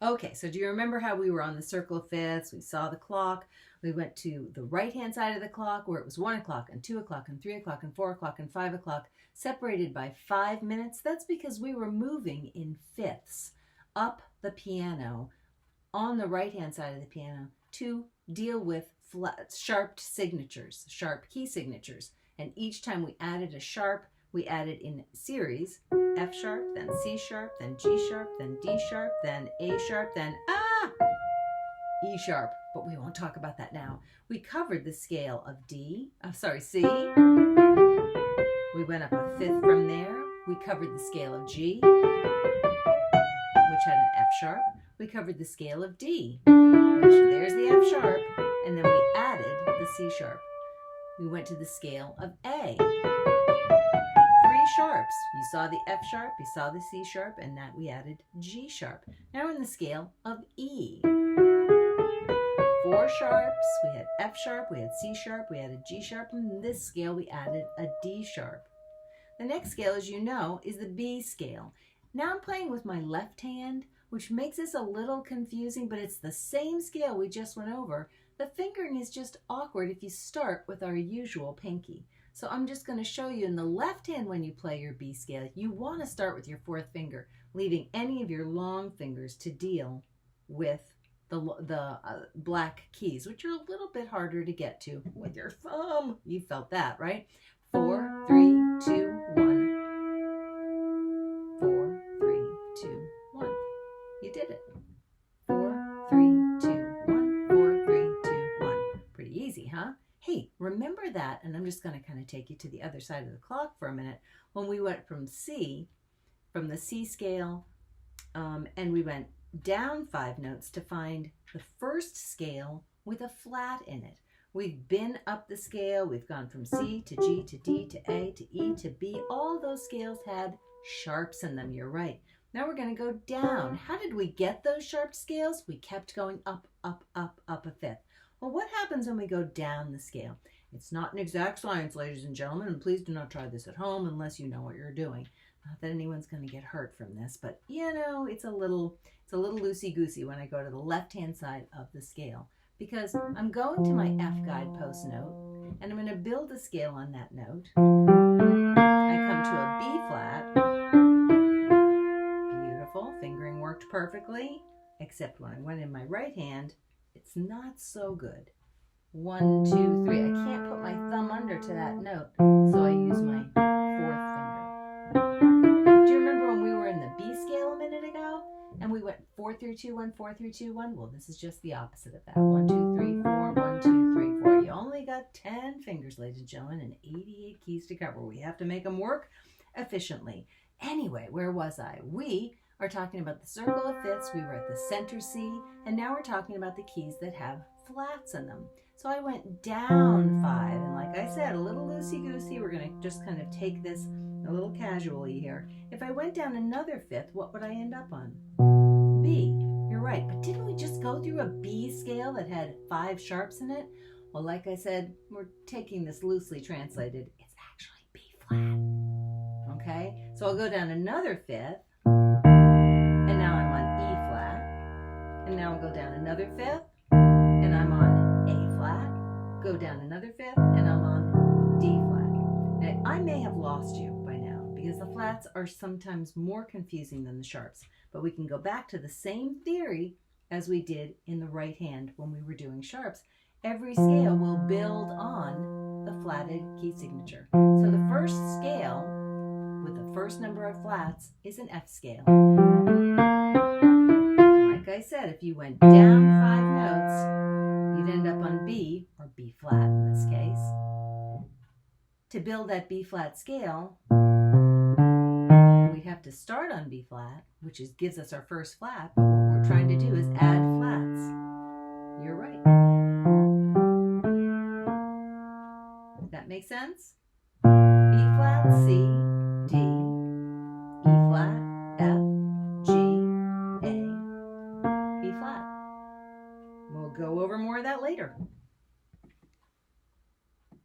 Okay, so do you remember how we were on the circle of fifths? We saw the clock. We went to the right-hand side of the clock where it was 1 o'clock and 2 o'clock and 3 o'clock and 4 o'clock and 5 o'clock, separated by 5 minutes. That's because we were moving in fifths up the piano on the right-hand side of the piano to deal with sharp signatures, sharp key signatures. And each time we added a sharp, we added in series, F sharp, then C sharp, then G sharp, then D sharp, then A sharp, then E sharp. But we won't talk about that now. We covered the scale of C. We went up a fifth from there. We covered the scale of G, which had an F sharp. We covered the scale of D, which there's the F sharp, and then we added the C sharp. We went to the scale of A. 3 sharps. You saw the F sharp, you saw the C sharp, and that we added G sharp. Now we're in the scale of E. 4 sharps. We had F sharp, we had C sharp, we added G sharp, and in this scale we added a D sharp. The next scale, as you know, is the B scale. Now I'm playing with my left hand, which makes this a little confusing, but it's the same scale we just went over. The fingering is just awkward if you start with our usual pinky. So I'm just going to show you in the left hand when you play your B scale, you want to start with your 4th finger, leaving any of your long fingers to deal with the black keys, which are a little bit harder to get to with your thumb. You felt that, right? 4, 3, 2, 1. 4, 3, 2, 1. You did it. 4, 3, 2, 1. 4, 3, 2, 1. Pretty easy, huh? Hey, remember that, and I'm just going to kind of take you to the other side of the clock for a minute, when we went from the C scale, and we went down 5 notes to find the first scale with a flat in it. We've been up the scale. We've gone from C to G to D to A to E to B. All those scales had sharps in them. You're right. Now we're going to go down. How did we get those sharp scales? We kept going up, up, up, up a fifth. Well, what happens when we go down the scale? It's not an exact science, ladies and gentlemen, and please do not try this at home unless you know what you're doing. Not that anyone's going to get hurt from this, but you know, it's a little loosey-goosey when I go to the left-hand side of the scale, because I'm going to my F guidepost note, and I'm going to build a scale on that note. I come to a B flat. Beautiful. Fingering worked perfectly, except when I went in my right hand, it's not so good. 1, 2, 3. I can't put my thumb under to that note, so I use my 4th finger. Do you remember when we were in the B scale a minute ago? And we went 4, 3, 2, 1, 4, 3, 2, 1. Well, this is just the opposite of that. 1, 2, 3, 4, 1, 2, 3, 4. You only got 10 fingers, ladies and gentlemen, and 88 keys to cover. We have to make them work efficiently. Anyway, where was I? We are talking about the circle of fifths. We were at the center C, and now we're talking about the keys that have flats in them. So I went down 5, and like I said, a little loosey-goosey. We're going to just kind of take this a little casually here. If I went down another fifth, what would I end up on? B. You're right, but didn't we just go through a B scale that had 5 sharps in it? Well, like I said, we're taking this loosely translated. It's actually B flat. Okay, so I'll go down another fifth, and now I'm on E flat, and now I'll go down another fifth, and I'm on A flat, go down another fifth, and I'm on D flat. Now, I may have lost you by now, because the flats are sometimes more confusing than the sharps, but we can go back to the same theory as we did in the right hand when we were doing sharps. Every scale will build on the flatted key signature. So the first scale with the first number of flats is an F scale. Like I said, if you went down 5 notes, you'd end up on B, or B flat in this case. To build that B flat scale, we'd have to start on B flat, which gives us our first flat, but what we're trying to do is add flats. You're right. That make sense?